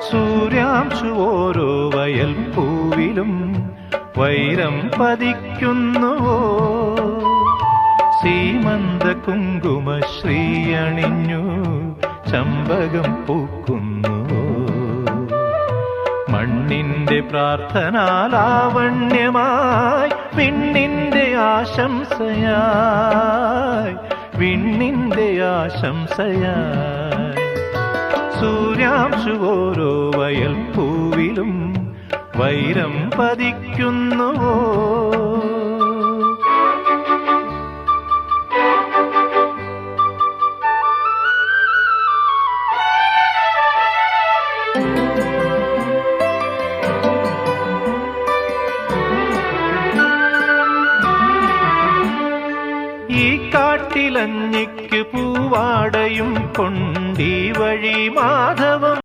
സൂര്യാംശു ഓരോ വയൽ പൂവിലും വൈരം പതിക്കുന്നുവോ? സീമന്ത കുങ്കുമ ശ്രീയണിഞ്ഞു ചമ്പകം പൂക്കുന്നുവോ? മണ്ണിന്റെ പ്രാർത്ഥനാലാവണ്യമായി വിണ്ണിന്റെ ആശംസയായി, വിണ്ണിന്റെ ആശംസയായി. സൂര്യാംശു ഓരോ വയൽ പൂവിലും വൈരം പതിക്കുന്നുവോ? ഈ കാട്ടിലഞ്ഞിക്ക് പൂവാടയും കൊണ്ടീ വഴി മാധവം